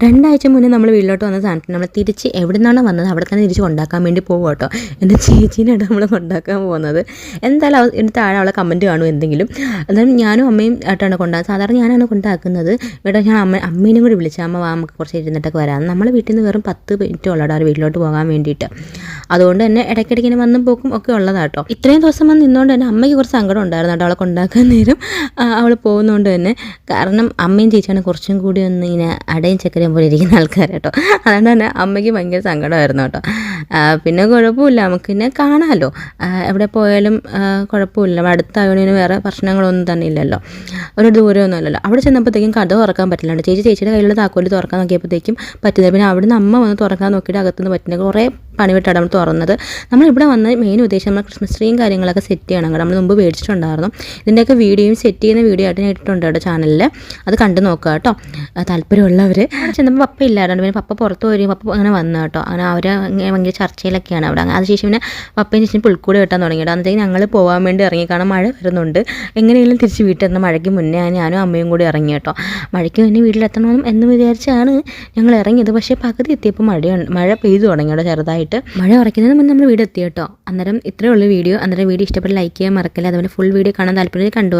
രണ്ടാഴ്ച മുന്നേ നമ്മൾ വീട്ടിലോട്ട് വന്ന സാധനത്തിന് നമ്മൾ തിരിച്ച് എവിടെ നിന്നാണ് വന്നത് അവിടെ തന്നെ തിരിച്ച് കൊണ്ടാക്കാൻ വേണ്ടി പോകും കേട്ടോ. എൻ്റെ ചേച്ചീനായിട്ട് നമ്മൾ കൊണ്ടാക്കാൻ പോകുന്നത്. എന്തായാലും എൻ്റെ താഴെ അവളെ കമൻറ്റ് കാണും എന്തെങ്കിലും. എന്നാലും ഞാനും അമ്മയും ആയിട്ടാണ് കൊണ്ടാകുന്നത്. സാധാരണ ഞാനാണ് കൊണ്ടാക്കുന്നത്. ഇവിടെ ഞാൻ അമ്മേനും കൂടി വിളിച്ചു, അമ്മ വാ നമുക്ക് കുറച്ച് ഇരുന്നിട്ടൊക്കെ വരാം. നമ്മളെ വീട്ടിൽ നിന്ന് വെറും 10 മിനിറ്റ് ഉള്ളൂ അവർ വീട്ടിലോട്ട് പോകാൻ വേണ്ടിയിട്ട്. അതുകൊണ്ട് തന്നെ ഇടയ്ക്കിടയ്ക്ക് ഇങ്ങനെ വന്നും പോക്കും ഒക്കെ ഉള്ളതാട്ടോ. ഇത്രയും ദിവസം വന്ന് നിന്നുകൊണ്ട് തന്നെ അമ്മയ്ക്ക് കുറച്ച് സങ്കടം ഉണ്ടായിരുന്നു കേട്ടോ അവളെ കൊണ്ടാക്കാൻ നേരം. അവൾ പോകുന്നതുകൊണ്ട് തന്നെ. കാരണം അമ്മയും ചേച്ചിയാണ് കുറച്ചും കൂടി ഒന്ന് ഇങ്ങനെ അടയും ചക്കരയും പോലെ ഇരിക്കുന്ന ആൾക്കാർ കേട്ടോ. അതുകൊണ്ട് തന്നെ അമ്മയ്ക്ക് ഭയങ്കര സങ്കടമായിരുന്നു കേട്ടോ. പിന്നെ കുഴപ്പമില്ല, നമുക്ക് പിന്നെ കാണാമല്ലോ, എവിടെ പോയാലും കുഴപ്പമില്ല. അടുത്തായതിന് വേറെ പ്രശ്നങ്ങളൊന്നും തന്നെ ഇല്ലല്ലോ, ഒരു ദൂരമൊന്നും അല്ലല്ലോ. അവിടെ ചെന്നപ്പോഴത്തേക്കും കഥ തുറക്കാൻ പറ്റില്ലാണ്ട് ചേച്ചിയുടെ കയ്യിലുള്ള താക്കോല് തുറക്കാൻ നോക്കിയപ്പോഴത്തേക്കും പറ്റില്ല. പിന്നെ അവിടുന്ന് അമ്മ വന്ന് തുറക്കാൻ നോക്കിയിട്ട് അകത്തുനിന്ന് പറ്റുന്ന കുറേ പണിവിട്ടാണ് നമ്മൾ തുറന്നത്. നമ്മളിവിടെ വന്ന മെയിൻ ഉദ്ദേശം നമ്മൾ ക്രിസ്മസ് ട്രീയും കാര്യങ്ങളൊക്കെ സെറ്റ് ചെയ്യണം. നമ്മൾ മുമ്പ് മേടിച്ചിട്ടുണ്ടായിരുന്നു. ഇതിൻ്റെയൊക്കെ വീഡിയോയും സെറ്റ് ചെയ്യുന്ന വീഡിയോ ആയിട്ട് ഞാൻ ഇട്ടിട്ടുണ്ട് കേട്ടോ ചാനലിൽ. അത് കണ്ടു നോക്കുക കേട്ടോ താല്പര്യമുള്ളവർ. ചെന്നപ്പോൾ പപ്പ ഇല്ലായിരുന്നു. പിന്നെ പപ്പ പുറത്ത് വരും. പപ്പ അങ്ങനെ വന്നു കേട്ടോ. അങ്ങനെ അവർ ഭയങ്കര ചർച്ചയിലൊക്കെയാണ് അവിടെ. അതിനുശേഷം പിന്നെ പപ്പയും ചേച്ചിയും പുൽക്കൂട് കെട്ടാൻ തുടങ്ങിയിട്ട് അന്നത്തേക്ക് ഞങ്ങൾ പോകാൻ വേണ്ടി ഇറങ്ങി. കാരണം മഴ വരുന്നുണ്ട്. എങ്ങനെയെങ്കിലും തിരിച്ച് വീട്ടിലെത്തുന്ന മഴയ്ക്ക് മുന്നേ ഞാനും അമ്മയും കൂടി ഇറങ്ങി കേട്ടോ. മഴയ്ക്ക് മുന്നേ വീട്ടിലെത്തണം എന്ന് വിചാരിച്ചാണ് ഞങ്ങൾ ഇറങ്ങിയത്. പക്ഷേ പകുതി എത്തിയപ്പോൾ മഴ പെയ്തു തുടങ്ങി കേട്ടോ ചെറുതായിട്ട്. മഴ ഉറയ്ക്കുന്നതിന് മുന്നേ നമ്മൾ വീട് എത്തി കേട്ടോ. അന്നേരം ഇത്രയേ ഉള്ളൂ വീഡിയോ. അന്നേരം വീഡിയോ ഇഷ്ടപ്പെട്ട് ലൈക്ക് ചെയ്യാൻ മറക്കില്ല. അതുപോലെ ഫുൾ വീഡിയോ കാണാൻ താല്പര്യം കണ്ടു.